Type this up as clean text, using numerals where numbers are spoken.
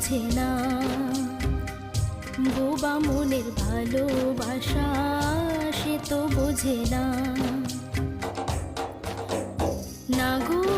বুঝে না, বোবা মনের ভালোবাসা সে তো বোঝে না। না গো